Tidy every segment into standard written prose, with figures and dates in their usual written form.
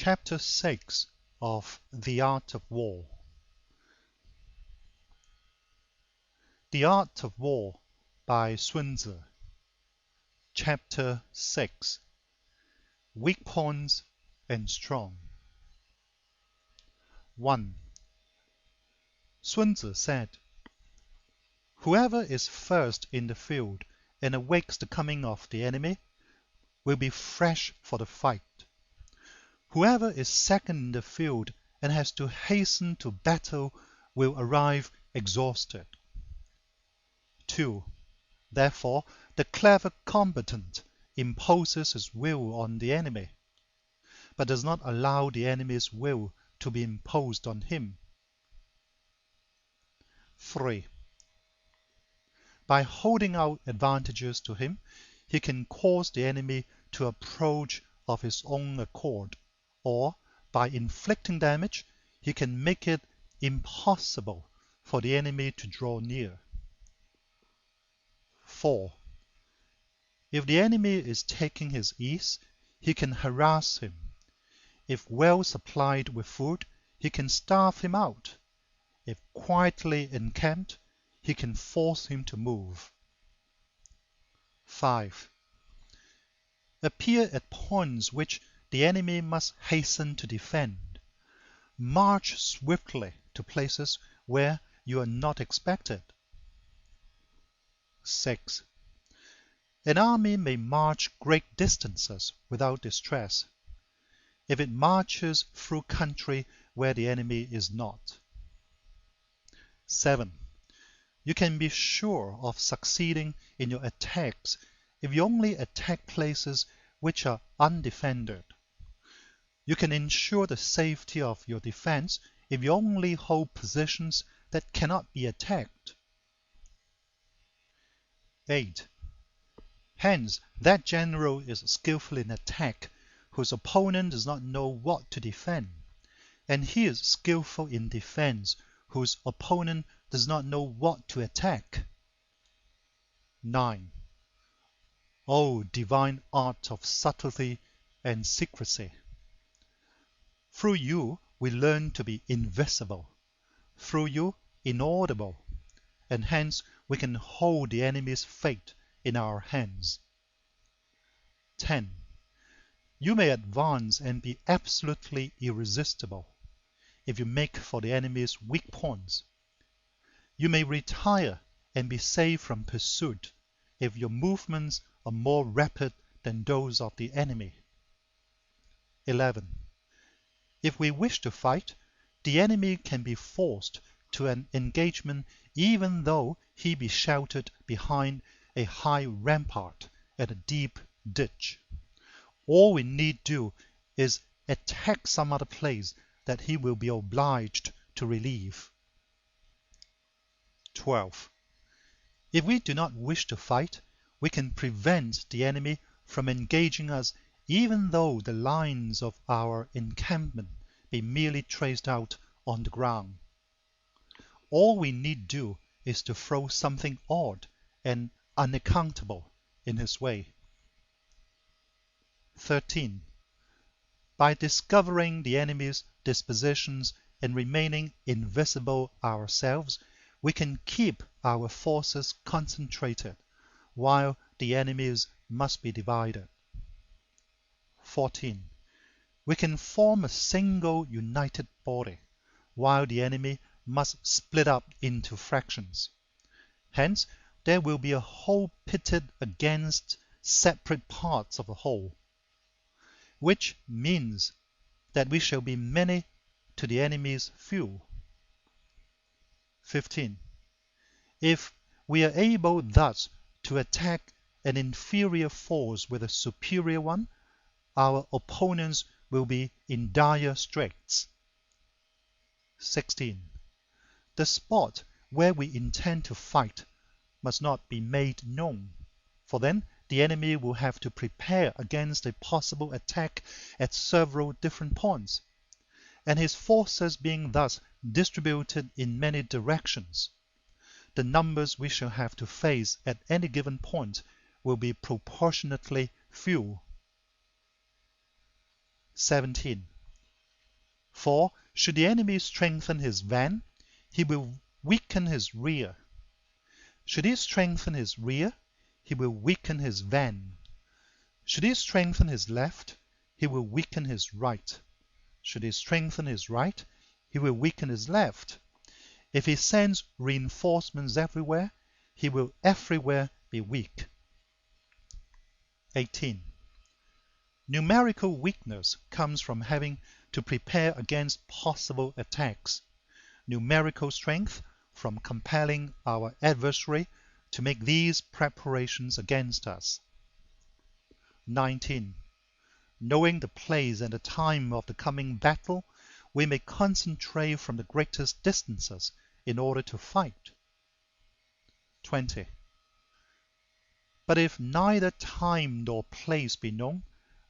Chapter 6 of The Art of War. The Art of War by Sun Tzu. Chapter 6. Weak Points and Strong. 1. Sun Tzu said, "Whoever is first in the field and awakes the coming of the enemy will be fresh for the fight. Whoever is second in the field and has to hasten to battle will arrive exhausted." 2. Therefore, the clever combatant imposes his will on the enemy, but does not allow the enemy's will to be imposed on him. 3. By holding out advantages to him, he can cause the enemy to approach of his own accord, or by inflicting damage, he can make it impossible for the enemy to draw near. 4. If the enemy is taking his ease, he can harass him. If well supplied with food, he can starve him out. If quietly encamped, he can force him to move. 5. Appear at points which the enemy must hasten to defend. March swiftly to places where you are not expected. 6. An army may march great distances without distress, if it marches through country where the enemy is not. 7. You can be sure of succeeding in your attacks if you only attack places which are undefended. You can ensure the safety of your defense if you only hold positions that cannot be attacked. 8. Hence, that general is skillful in attack whose opponent does not know what to defend, and he is skillful in defense whose opponent does not know what to attack. 9. O divine art of subtlety and secrecy! Through you we learn to be invisible, through you inaudible, and hence we can hold the enemy's fate in our hands. 10. You may advance and be absolutely irresistible if you make for the enemy's weak points. You may retire and be safe from pursuit if your movements are more rapid than those of the enemy. 11. If we wish to fight, the enemy can be forced to an engagement even though he be sheltered behind a high rampart and a deep ditch. All we need do is attack some other place that he will be obliged to relieve. 12. If we do not wish to fight, we can prevent the enemy from engaging us even though the lines of our encampment be merely traced out on the ground. All we need do is to throw something odd and unaccountable in his way. 13. By discovering the enemy's dispositions and remaining invisible ourselves, we can keep our forces concentrated, while the enemy's must be divided. 14. We can form a single united body, while the enemy must split up into fractions. Hence, there will be a whole pitted against separate parts of a whole, which means that we shall be many to the enemy's few. 15. If we are able thus to attack an inferior force with a superior one, our opponents will be in dire straits. 16. The spot where we intend to fight must not be made known, for then the enemy will have to prepare against a possible attack at several different points, and his forces being thus distributed in many directions, the numbers we shall have to face at any given point will be proportionately few. 17. For should the enemy strengthen his van, he will weaken his rear. Should he strengthen his rear, he will weaken his van. Should he strengthen his left, he will weaken his right. Should he strengthen his right, he will weaken his left. If he sends reinforcements everywhere, he will everywhere be weak. 18. Numerical weakness comes from having to prepare against possible attacks. Numerical strength from compelling our adversary to make these preparations against us. 19. Knowing the place and the time of the coming battle, we may concentrate from the greatest distances in order to fight. 20. But if neither time nor place be known,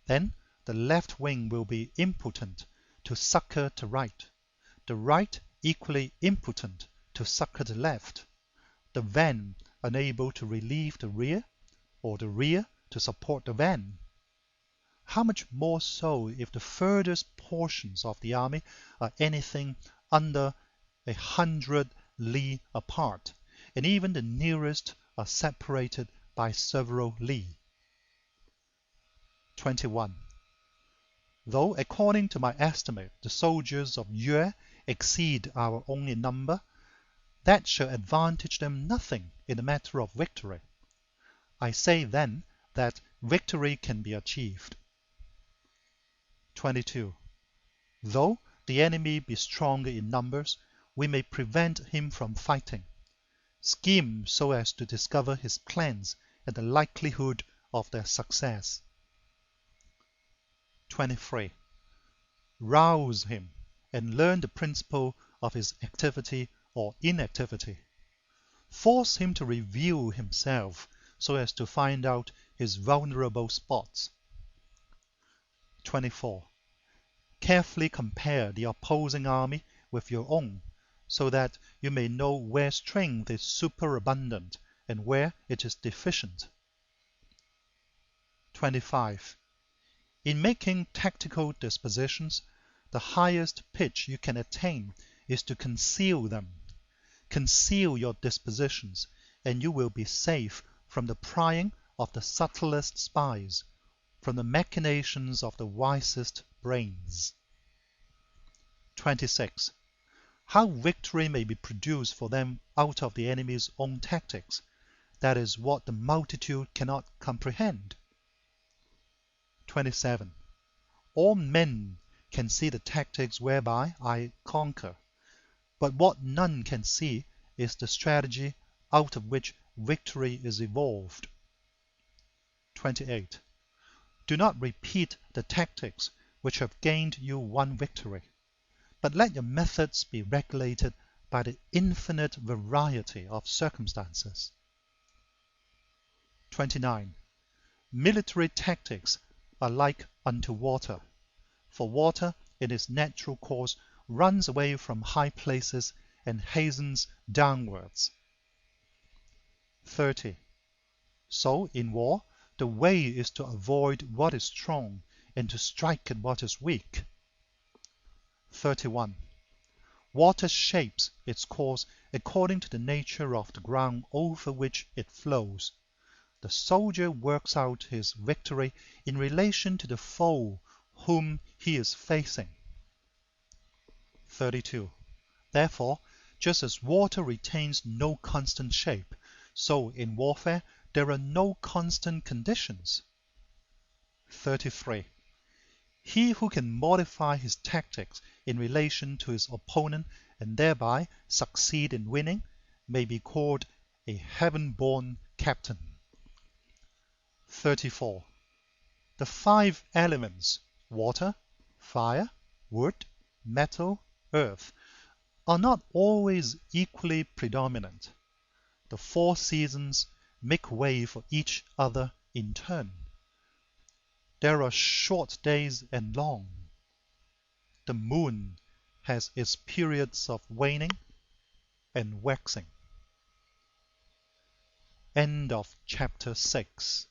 then the left wing will be impotent to succor the right, the right equally impotent to succor the left, the van unable to relieve the rear, or the rear to support the van. How much more so if the furthest portions of the army are anything under 100 li apart, and even the nearest are separated by several li. 21. Though according to my estimate the soldiers of Yue exceed our own in number, that shall advantage them nothing in the matter of victory. I say then that victory can be achieved. 22. Though the enemy be stronger in numbers, we may prevent him from fighting. Scheme so as to discover his plans and the likelihood of their success. 23. Rouse him and learn the principle of his activity or inactivity. Force him to review himself so as to find out his vulnerable spots. 24. Carefully compare the opposing army with your own, so that you may know where strength is superabundant and where it is deficient. 25. In making tactical dispositions, the highest pitch you can attain is to conceal them. Conceal your dispositions, and you will be safe from the prying of the subtlest spies, from the machinations of the wisest brains. 26. How victory may be produced for them out of the enemy's own tactics, that is what the multitude cannot comprehend. 27. All men can see the tactics whereby I conquer, but what none can see is the strategy out of which victory is evolved. 28. Do not repeat the tactics which have gained you one victory, but let your methods be regulated by the infinite variety of circumstances. 29. Military tactics are like unto water, for water in its natural course runs away from high places and hastens downwards. 30. So in war, the way is to avoid what is strong and to strike at what is weak. 31. Water shapes its course according to the nature of the ground over which it flows. The soldier works out his victory in relation to the foe whom he is facing. 32. Therefore, just as water retains no constant shape, so in warfare there are no constant conditions. 33. He who can modify his tactics in relation to his opponent and thereby succeed in winning may be called a heaven-born captain. 34. The 5 elements, water, fire, wood, metal, earth, are not always equally predominant. The 4 seasons make way for each other in turn. There are short days and long. The moon has its periods of waning and waxing. End of chapter 6.